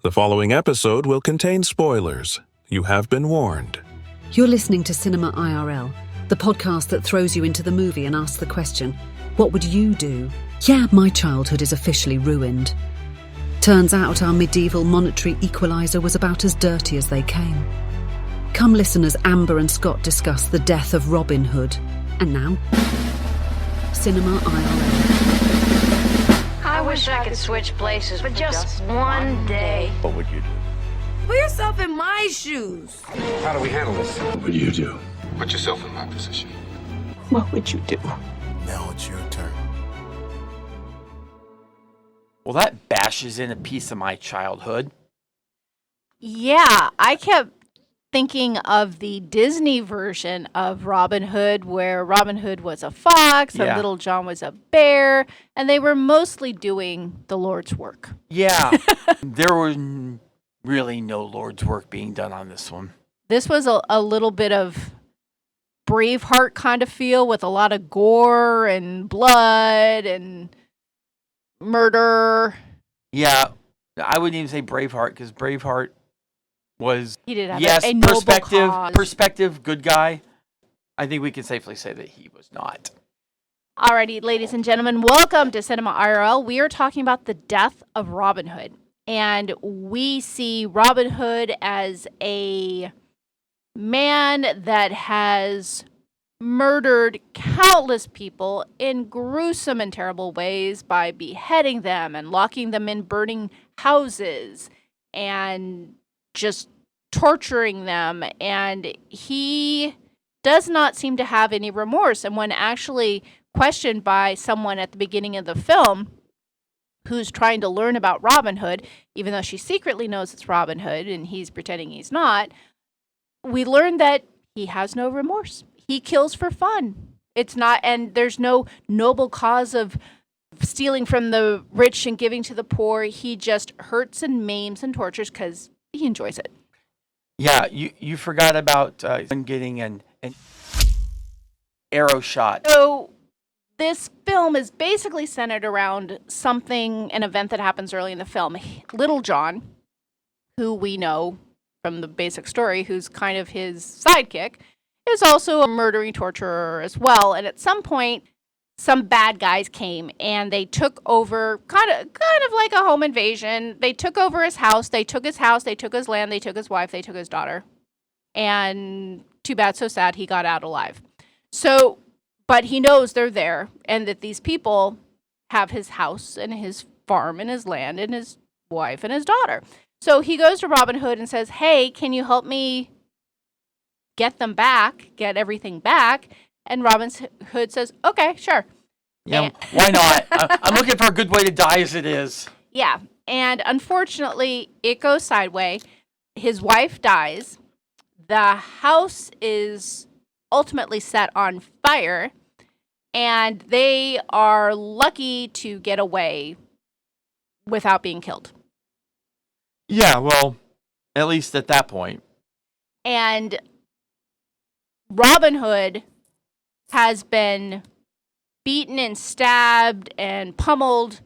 The following episode will contain spoilers. You have been warned. You're listening to Cinema IRL, the podcast that throws you into the movie and asks the question, what would you do? Yeah, my childhood is officially ruined. Turns out our medieval monetary equalizer was about as dirty as they came. Come listen as Amber and Scott discuss the death of Robin Hood. And now, Cinema IRL. I wish I could switch places for just one day. What would you do? Put yourself in my shoes. How do we handle this? What do you do? Put yourself in my position. What would you do? Now it's your turn. Well, that bashes in a piece of my childhood. Yeah, I kept thinking of the Disney version of Robin Hood, where Robin Hood was a fox and Little John was a bear, and they were mostly doing the Lord's work. Yeah, there was really no Lord's work being done on this one. This was a little bit of Braveheart kind of feel with a lot of gore and blood and murder. Yeah, I wouldn't even say Braveheart, because Braveheart was, he did have a noble cause. perspective, good guy. I think we can safely say that he was not. Alrighty, ladies and gentlemen, welcome to Cinema IRL. We are talking about the death of Robin Hood. And we see Robin Hood as a man that has murdered countless people in gruesome and terrible ways by beheading them and locking them in burning houses and just torturing them. And he does not seem to have any remorse. And when actually questioned by someone at the beginning of the film who's trying to learn about Robin Hood, even though she secretly knows it's Robin Hood and he's pretending he's not, we learn that he has no remorse. He kills for fun. It's not, and there's no noble cause of stealing from the rich and giving to the poor. He just hurts and maims and tortures because he enjoys it. Yeah, you forgot about getting an arrow shot. So this film is basically centered around an event that happens early in the film. Little John, who we know from the basic story, who's kind of his sidekick, is also a murdering torturer as well. And at some point, some bad guys came and they took over, kind of like a home invasion. They took over his house. They took his house. They took his land. They took his wife. They took his daughter. And too bad, so sad, he got out alive. So, but he knows they're there and that these people have his house and his farm and his land and his wife and his daughter. So he goes to Robin Hood and says, hey, can you help me get them back, get everything back? And Robin Hood says, okay, sure. Yeah, why not? I'm looking for a good way to die as it is. Yeah, and unfortunately, it goes sideways. His wife dies. The house is ultimately set on fire, and they are lucky to get away without being killed. Yeah, well, at least at that point. And Robin Hood has been beaten and stabbed and pummeled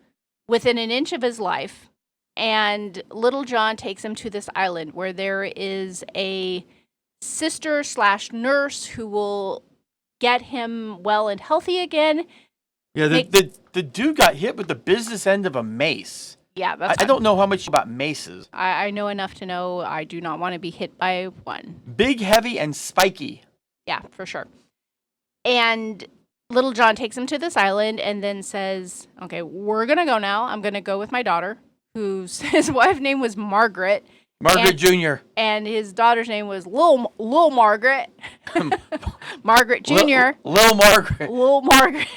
within an inch of his life. And Little John takes him to this island where there is a sister/nurse who will get him well and healthy again. Yeah, the dude got hit with the business end of a mace. Yeah, I don't know how much about maces. I know enough to know I do not want to be hit by one. Big, heavy, and spiky. Yeah, for sure. And Little John takes him to this island and then says, okay, we're going to go now. I'm going to go with my daughter, his wife's name was Margaret. Margaret Jr. And his daughter's name was Lil Margaret. Margaret Jr. Lil Margaret. Lil Margaret.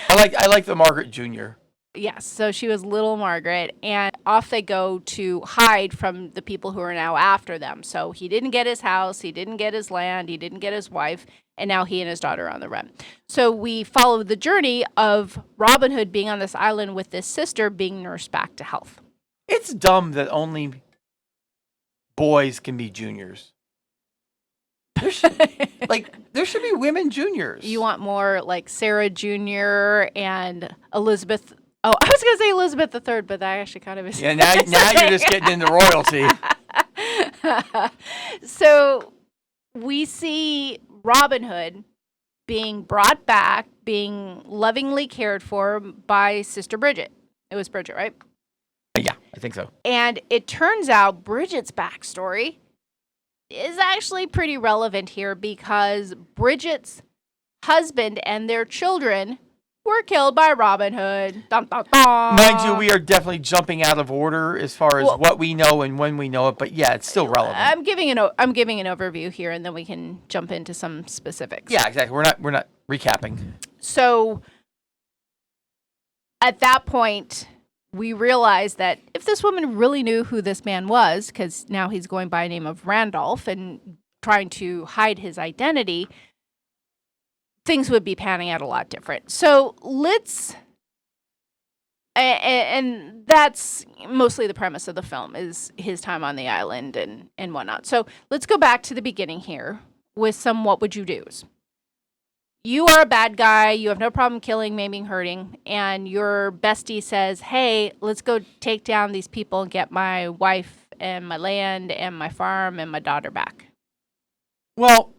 I like the Margaret Jr. Yes, so she was Little Margaret, and off they go to hide from the people who are now after them. So he didn't get his house, he didn't get his land, he didn't get his wife, and now he and his daughter are on the run. So we follow the journey of Robin Hood being on this island with this sister being nursed back to health. It's dumb that only boys can be juniors. There should be women juniors. You want more like Sarah Jr. and Elizabeth Oh, I was going to say Elizabeth III, but that actually kind of is. Yeah, now you're just getting into royalty. So we see Robin Hood being brought back, being lovingly cared for by Sister Bridget. It was Bridget, right? Yeah, I think so. And it turns out Bridget's backstory is actually pretty relevant here because Bridget's husband and their children were killed by Robin Hood. Dun, dun, dun. Mind you, we are definitely jumping out of order as far as what we know and when we know it, but yeah, it's still relevant. I'm giving an overview here, and then we can jump into some specifics. Yeah, exactly. We're not recapping. So at that point, we realized that if this woman really knew who this man was, because now he's going by the name of Randolph and trying to hide his identity, things would be panning out a lot different. So and that's mostly the premise of the film, is his time on the island and whatnot. So let's go back to the beginning here with some what would you do's. You are a bad guy. You have no problem killing, maiming, hurting. And your bestie says, hey, let's go take down these people and get my wife and my land and my farm and my daughter back. Well,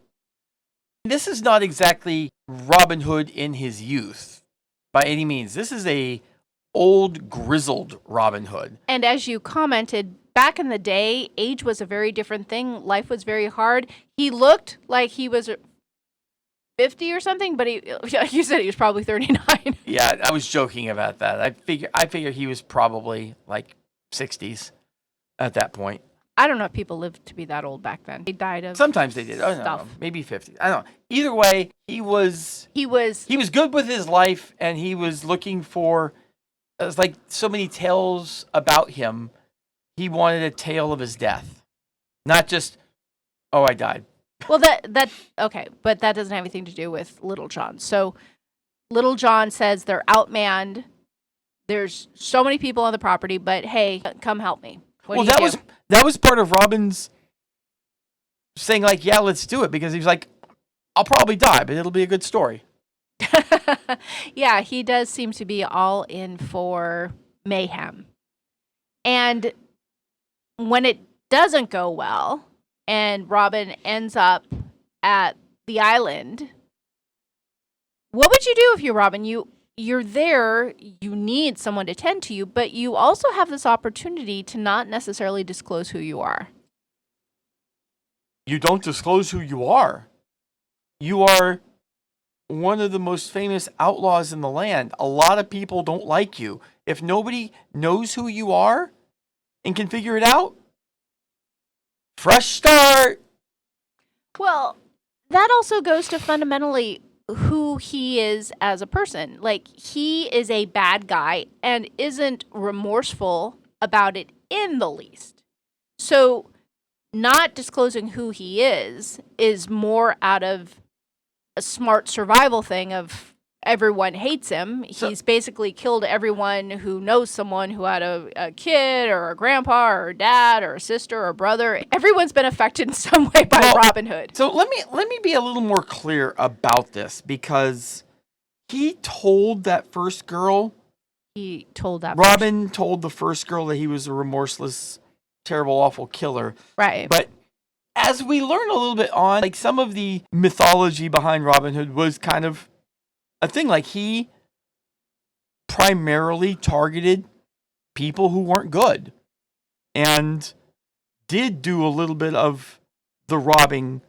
this is not exactly Robin Hood in his youth by any means. This is a old, grizzled Robin Hood. And as you commented, back in the day, age was a very different thing. Life was very hard. He looked like he was 50 or something, but you said he was probably 39. Yeah, I was joking about that. I figure he was probably like 60s at that point. I don't know if people lived to be that old back then. They died of Sometimes they did. I don't know. Maybe 50. I don't know. Either way, he was good with his life, and he was looking for, it was like so many tales about him. He wanted a tale of his death, not just, oh, I died. Well, that okay, but that doesn't have anything to do with Little John. So Little John says they're outmanned. There's so many people on the property, but hey, come help me. That was part of Robin's saying, like, yeah, let's do it, because he was like, I'll probably die, but it'll be a good story. Yeah, he does seem to be all in for mayhem. And when it doesn't go well, and Robin ends up at the island, what would you do if you're Robin? You're there, you need someone to tend to you, but you also have this opportunity to not necessarily disclose who you are. You don't disclose who you are. You are one of the most famous outlaws in the land. A lot of people don't like you. If nobody knows who you are and can figure it out, fresh start. Well, that also goes to fundamentally who he is as a person. Like, he is a bad guy and isn't remorseful about it in the least. So not disclosing who he is more out of a smart survival thing of everyone hates him. He's basically killed everyone who knows someone who had a kid or a grandpa or a dad or a sister or a brother. Everyone's been affected in some way by Robin Hood. So let me be a little more clear about this, because he told that first girl. Robin told the first girl that he was a remorseless, terrible, awful killer. Right. But as we learn a little bit on, like, some of the mythology behind Robin Hood was kind of a thing. Like, he primarily targeted people who weren't good and did do a little bit of the robbing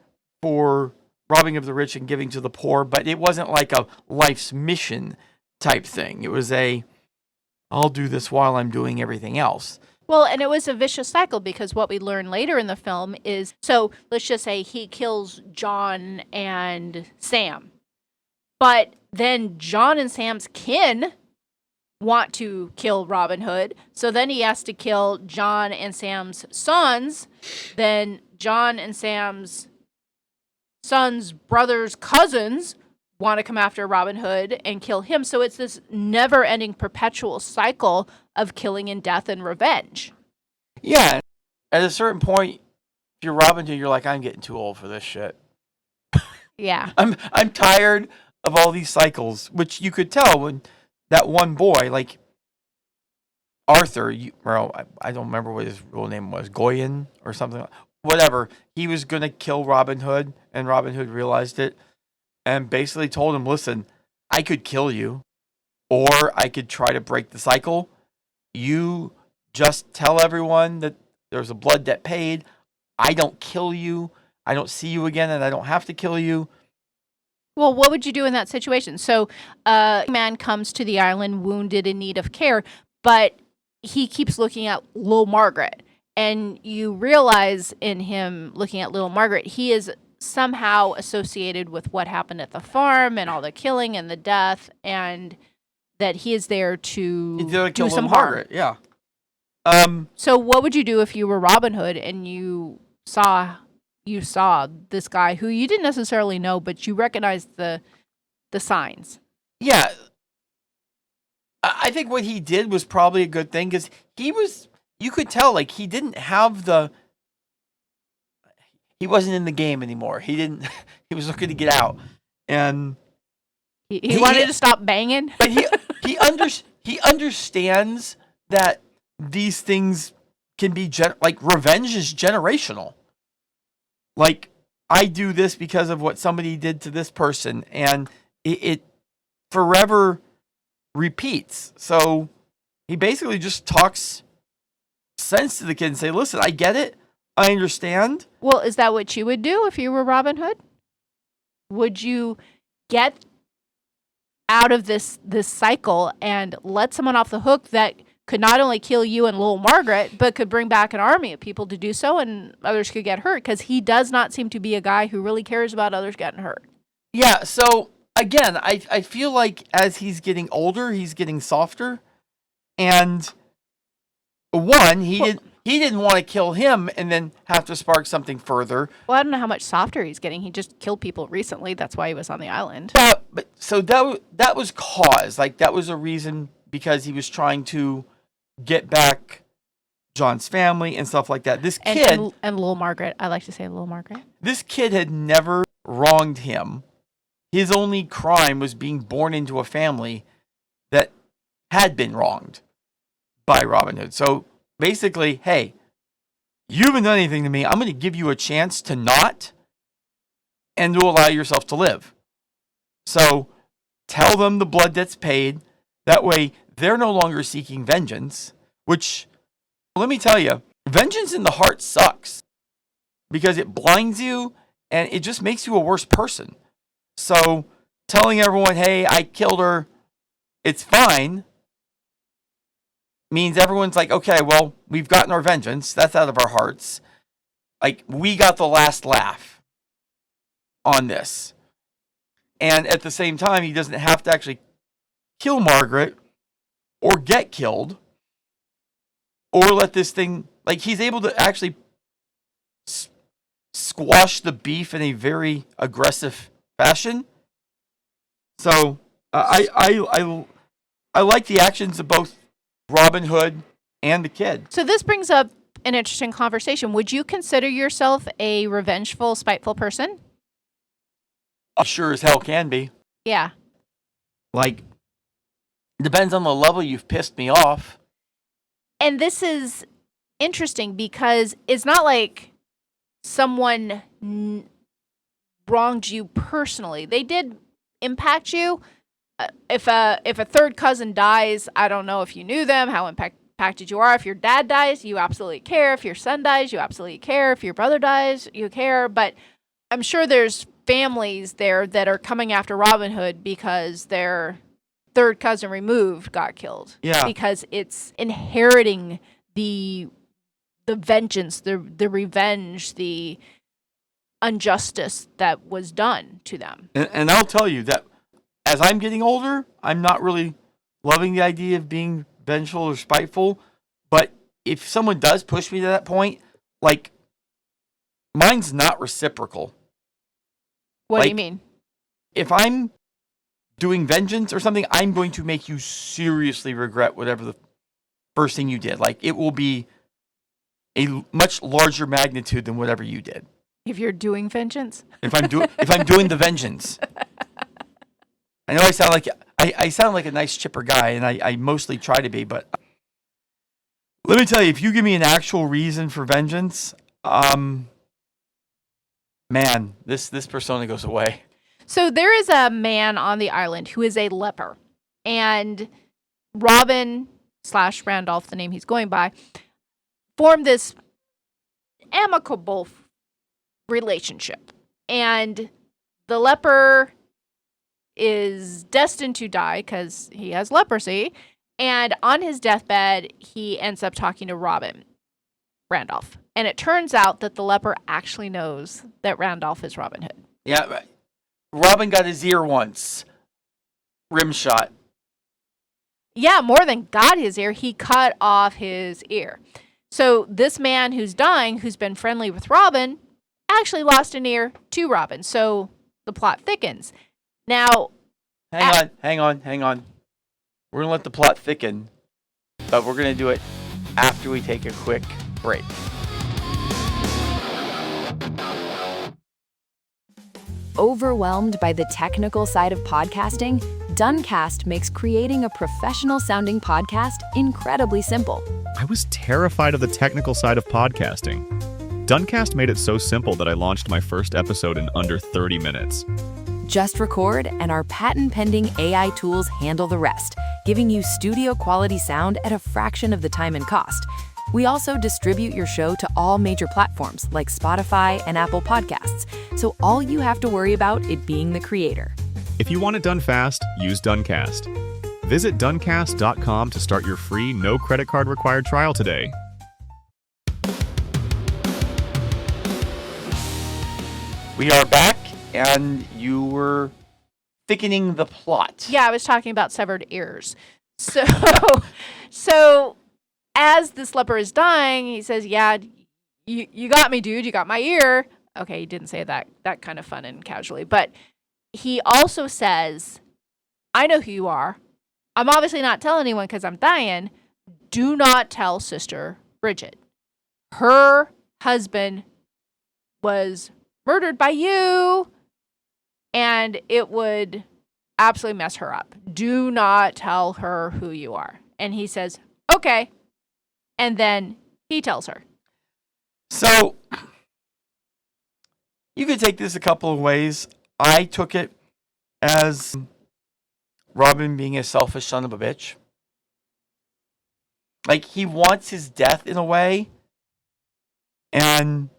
of the rich and giving to the poor, but it wasn't like a life's mission type thing. It was I'll do this while I'm doing everything else. Well, and it was a vicious cycle, because what we learn later in the film is, so let's just say he kills John and Sam. But then John and Sam's kin want to kill Robin Hood. So then he has to kill John and Sam's sons. Then John and Sam's sons, brothers, cousins want to come after Robin Hood and kill him. So it's this never-ending perpetual cycle of killing and death and revenge. Yeah. At a certain point, if you're Robin Hood, you're like, I'm getting too old for this shit. Yeah. I'm tired of all these cycles, which you could tell when that one boy, like, Arthur, I don't remember what his real name was, Goyen or something, whatever. He was going to kill Robin Hood, and Robin Hood realized it and basically told him, listen, I could kill you, or I could try to break the cycle. You just tell everyone that there's a blood debt paid. I don't kill you. I don't see you again, and I don't have to kill you. Well, what would you do in that situation? So a man comes to the island wounded in need of care, but he keeps looking at little Margaret. And you realize in him looking at little Margaret, he is somehow associated with what happened at the farm and all the killing and the death, and that he is there to do some harm. Margaret, yeah. So what would you do if you were Robin Hood and you saw this guy who you didn't necessarily know, but you recognized the signs? Yeah. I think what he did was probably a good thing, because you could tell, like, he didn't have he wasn't in the game anymore. He was looking to get out. And he wanted to stop banging. But he understands that these things can be, like, revenge is generational. Like, I do this because of what somebody did to this person, and it forever repeats. So he basically just talks sense to the kid and say, listen, I get it. I understand. Well, is that what you would do if you were Robin Hood? Would you get out of this cycle and let someone off the hook that could not only kill you and little Margaret, but could bring back an army of people to do so, and others could get hurt? Because he does not seem to be a guy who really cares about others getting hurt. Yeah, so again, I feel like as he's getting older, he's getting softer. And one, he didn't want to kill him and then have to spark something further. Well, I don't know how much softer he's getting. He just killed people recently. That's why he was on the island. So that was cause. Like, that was a reason, because he was trying to get back John's family and stuff like that. This kid... And little Margaret. I like to say little Margaret. This kid had never wronged him. His only crime was being born into a family that had been wronged by Robin Hood. So basically, hey, you haven't done anything to me. I'm going to give you a chance to not, and to allow yourself to live. So tell them the blood debt's paid. That way, they're no longer seeking vengeance, which, let me tell you, vengeance in the heart sucks, because it blinds you and it just makes you a worse person. So telling everyone, hey, I killed her, it's fine, means everyone's like, okay, well, we've gotten our vengeance. That's out of our hearts. Like, we got the last laugh on this. And at the same time, he doesn't have to actually kill Margaret or get killed or let this thing, like, he's able to actually squash the beef in a very aggressive fashion. So I like the actions of both Robin Hood and the kid. So this brings up an interesting conversation. Would you consider yourself a revengeful, spiteful person? Sure as hell can be. Yeah. Like, depends on the level you've pissed me off. And this is interesting because it's not like someone wronged you personally. They did impact you. If a third cousin dies, I don't know if you knew them, how impacted you are. If your dad dies, you absolutely care. If your son dies, you absolutely care. If your brother dies, you care. But I'm sure there's families there that are coming after Robin Hood because their third cousin removed got killed. Yeah. Because it's inheriting the vengeance, the revenge, the injustice that was done to them. And I'll tell you that as I'm getting older, I'm not really loving the idea of being vengeful or spiteful. But if someone does push me to that point, like, mine's not reciprocal. What do you mean? If I'm doing vengeance or something, I'm going to make you seriously regret whatever the first thing you did. Like, it will be a much larger magnitude than whatever you did. If you're doing vengeance? If I'm doing the vengeance. I know I sound like a nice chipper guy, and I mostly try to be, but Let me tell you, if you give me an actual reason for vengeance, man, this persona goes away. So there is a man on the island who is a leper, and Robin / Randolph, the name he's going by, formed this amicable relationship. And the leper is destined to die because he has leprosy. And on his deathbed, he ends up talking to Randolph. And it turns out that the leper actually knows that Randolph is Robin Hood. Yeah, Robin got his ear once. Rim shot. Yeah, more than got his ear, he cut off his ear. So this man who's dying, who's been friendly with Robin, actually lost an ear to Robin. So the plot thickens. Now, Hang on. We're going to let the plot thicken, but we're going to do it after we take a quick break. Overwhelmed by the technical side of podcasting? Duncast makes creating a professional-sounding podcast incredibly simple. I was terrified of the technical side of podcasting. Duncast made it so simple that I launched my first episode in under 30 minutes. Just record, and our patent-pending AI tools handle the rest, giving you studio-quality sound at a fraction of the time and cost. We also distribute your show to all major platforms like Spotify and Apple Podcasts, so all you have to worry about is being the creator. If you want it done fast, use Duncast. Visit Duncast.com to start your free, no credit card required trial today. We are back, and you were thickening the plot. yeah, I was talking about severed ears. So as this leper is dying, he says, yeah, you got me, dude. You got my ear. Okay, he didn't say that kind of fun and casually. But he also says, I know who you are. I'm obviously not telling anyone because I'm dying. Do not tell Sister Bridget. Her husband was murdered by you, and it would absolutely mess her up. Do not tell her who you are. And he says, okay. And then he tells her. So, you could take this a couple of ways. I took it as Robin being a selfish son of a bitch. Like, he wants his death in a way, and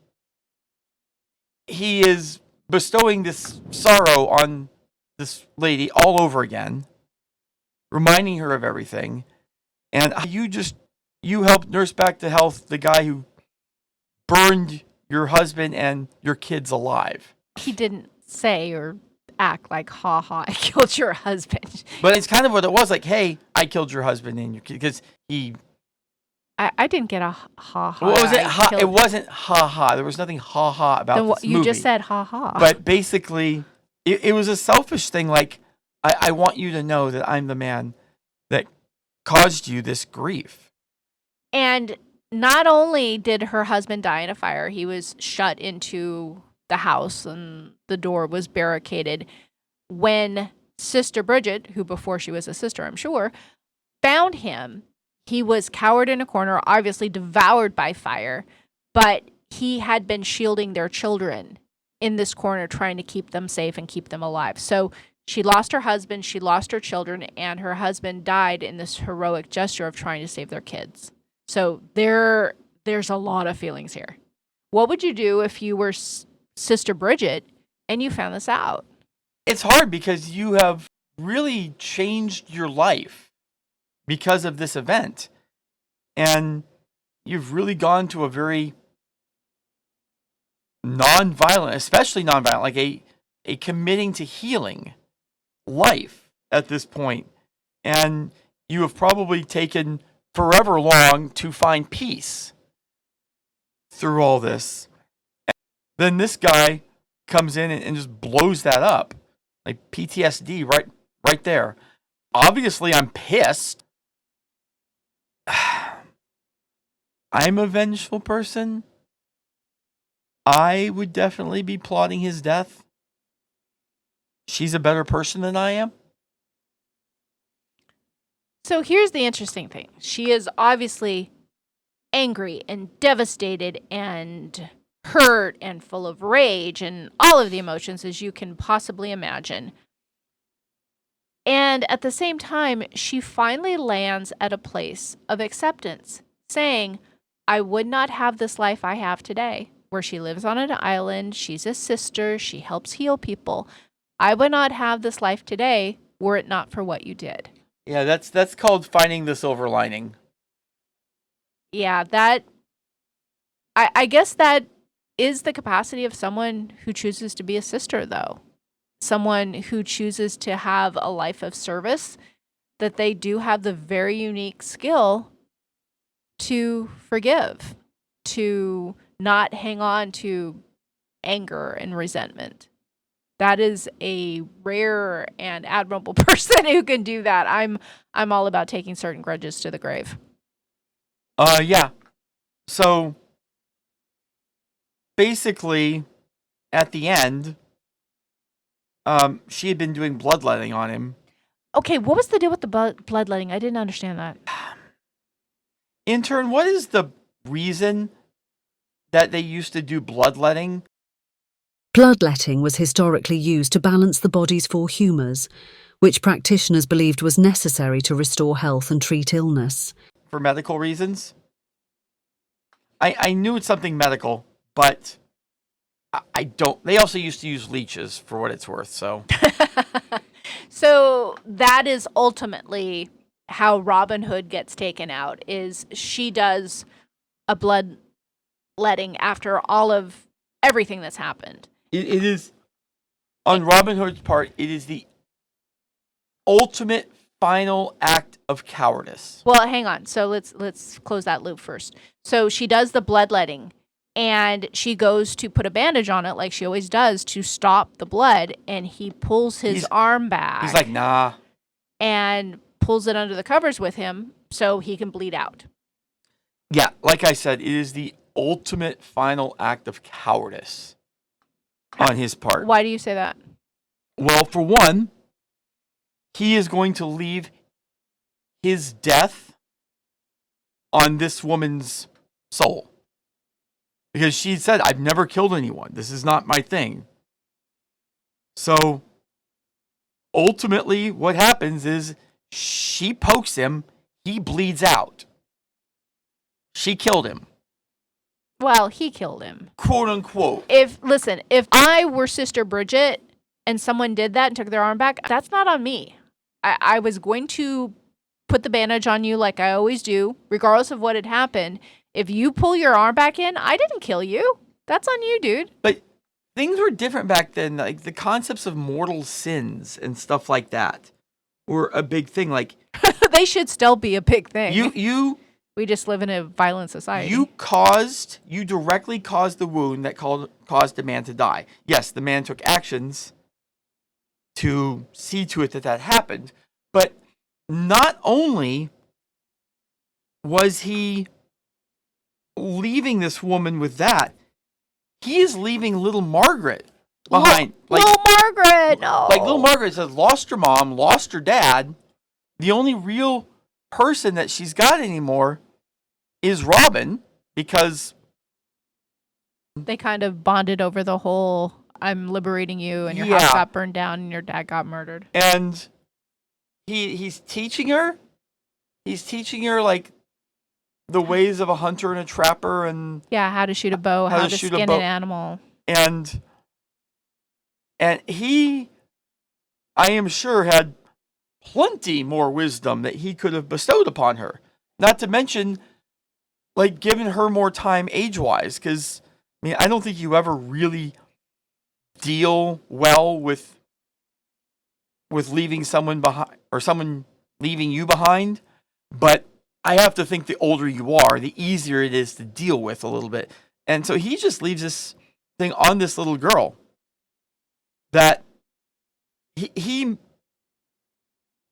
he is bestowing this sorrow on this lady all over again, reminding her of everything. And you helped nurse back to health the guy who burned your husband and your kids alive. He didn't say or act like, ha ha, I killed your husband. But it's kind of what it was, like, hey, I killed your husband and your kid, because he... I didn't get a ha ha. What was it? It wasn't ha ha. There was nothing ha ha about this movie. You just said ha ha. But basically, it was a selfish thing. Like, I want you to know that I'm the man that caused you this grief. And not only did her husband die in a fire, he was shut into the house and the door was barricaded. When Sister Bridget, who before she was a sister, I'm sure, found him, he was cowered in a corner, obviously devoured by fire, but he had been shielding their children in this corner, trying to keep them safe and keep them alive. So she lost her husband, she lost her children, and her husband died in this heroic gesture of trying to save their kids. So there's a lot of feelings here. What would you do if you were Sister Bridget and you found this out? It's hard because you have really changed your life because of this event. And you've really gone to a very non-violent, especially non-violent, like a committing to healing life at this point. And you have probably taken forever long to find peace through all this. And then this guy comes in and just blows that up. Like PTSD right there. Obviously, I'm pissed. I'm a vengeful person. I would definitely be plotting his death. She's a better person than I am. So here's the interesting thing. She is obviously angry and devastated and hurt and full of rage and all of the emotions as you can possibly imagine. And at the same time, she finally lands at a place of acceptance, saying, I would not have this life I have today, where she lives on an island, she's a sister, she helps heal people. I would not have this life today were it not for what you did. Yeah, that's called finding the silver lining. Yeah, I guess that is the capacity of someone who chooses to be a sister, though. Someone who chooses to have a life of service, that they do have the very unique skill to forgive, to not hang on to anger and resentment. That is a rare and admirable person who can do that. I'm all about taking certain grudges to the grave. Yeah. So basically, at the end, she had been doing bloodletting on him. Okay, what was the deal with the bloodletting? I didn't understand that. Intern, what is the reason that they used to do bloodletting? Bloodletting was historically used to balance the body's four humours, which practitioners believed was necessary to restore health and treat illness. For medical reasons? I knew it's something medical, but I don't. They also used to use leeches, for what it's worth, so. So that is ultimately how Robin Hood gets taken out, is she does a bloodletting after all of everything that's happened. It is, on Robin Hood's part, it is the ultimate final act of cowardice. Well, hang on. So let's close that loop first. So she does the bloodletting, and she goes to put a bandage on it like she always does to stop the blood, and he pulls his arm back. He's like, nah. And pulls it under the covers with him so he can bleed out. Yeah, like I said, it is the ultimate final act of cowardice on his part. Why do you say that? Well, for one, he is going to leave his death on this woman's soul. Because she said, I've never killed anyone. This is not my thing. So, ultimately, what happens is she pokes him, he bleeds out. She killed him. Well, he killed him. Quote unquote. If I were Sister Bridget and someone did that and took their arm back, that's not on me. I was going to put the bandage on you like I always do, regardless of what had happened. If you pull your arm back in, I didn't kill you. That's on you, dude. But things were different back then. Like the concepts of mortal sins and stuff like that were a big thing. Like they should still be a big thing. We just live in a violent society. You directly caused the wound that caused the man to die. Yes, the man took actions to see to it that happened. But not only was he leaving this woman with that, he is leaving little Margaret behind. Little Margaret, no. Like little Margaret says, lost her mom, lost her dad. The only real person that she's got anymore is Robin, because they kind of bonded over the whole I'm liberating you and your house got burned down and your dad got murdered. And he's teaching her like the ways of a hunter and a trapper, and how to shoot a bow, how to skin an animal. And he, I am sure, had plenty more wisdom that he could have bestowed upon her. Not to mention, like, given her more time age-wise, because, I mean, I don't think you ever really deal well with leaving someone behind, or someone leaving you behind, but I have to think the older you are, the easier it is to deal with a little bit. And so he just leaves this thing on this little girl that he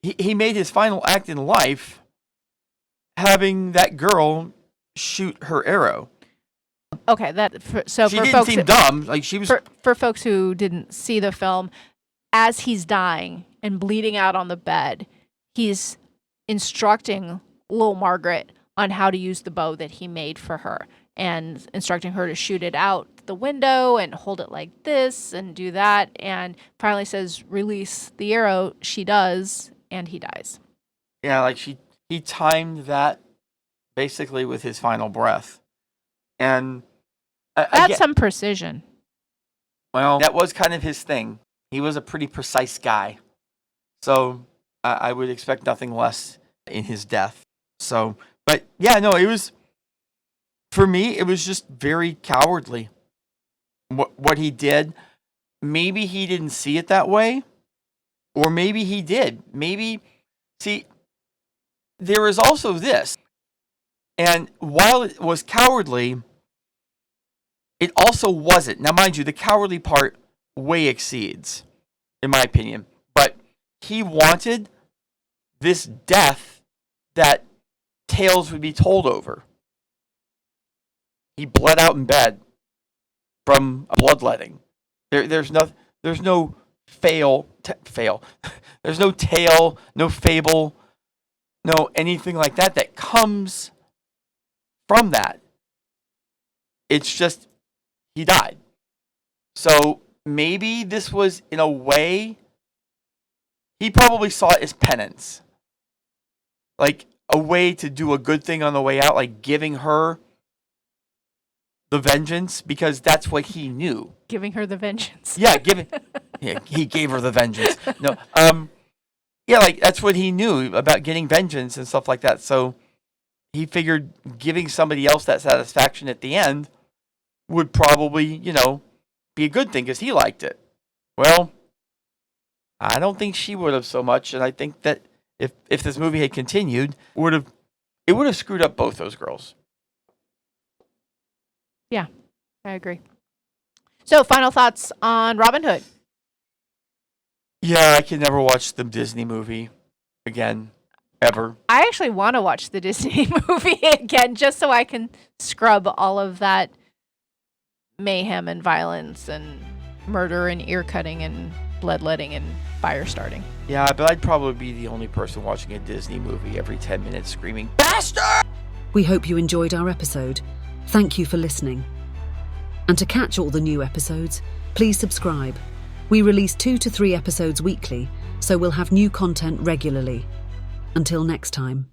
made his final act in life having that girl shoot her arrow. Okay, she didn't seem dumb. Like she was for folks who didn't see the film, as he's dying and bleeding out on the bed, he's instructing little Margaret on how to use the bow that he made for her and instructing her to shoot it out the window and hold it like this and do that. And finally says, release the arrow. She does, and he dies. Yeah, like he timed that basically with his final breath. And That's some precision. Well, that was kind of his thing. He was a pretty precise guy. So I would expect nothing less in his death. So, but yeah, no, it was, for me, it was just very cowardly. What he did, maybe he didn't see it that way, or maybe he did. Maybe, see, there is also this. And while it was cowardly, it also wasn't. Now, mind you, the cowardly part way exceeds, in my opinion. But he wanted this death that tales would be told over. He bled out in bed from bloodletting. There's no fail. There's no tale, no fable, no anything like that comes from that. It's just he died. So maybe this was, in a way, he probably saw it as penance. Like a way to do a good thing on the way out, like giving her the vengeance, because that's what he knew. Giving her the vengeance. Yeah, he gave her the vengeance. No, yeah, like that's what he knew about getting vengeance and stuff like that. So he figured giving somebody else that satisfaction at the end would probably, be a good thing because he liked it. Well, I don't think she would have so much, and I think that if this movie had continued, it would have screwed up both those girls. Yeah, I agree. So, final thoughts on Robin Hood? Yeah, I can never watch the Disney movie again, ever. I actually want to watch the Disney movie again just so I can scrub all of that mayhem and violence and murder and ear cutting and bloodletting and fire starting. Yeah, but I'd probably be the only person watching a Disney movie every 10 minutes screaming, "Bastard!" We hope you enjoyed our episode. Thank you for listening. And to catch all the new episodes, please subscribe. We release 2 to 3 episodes weekly, so we'll have new content regularly. Until next time.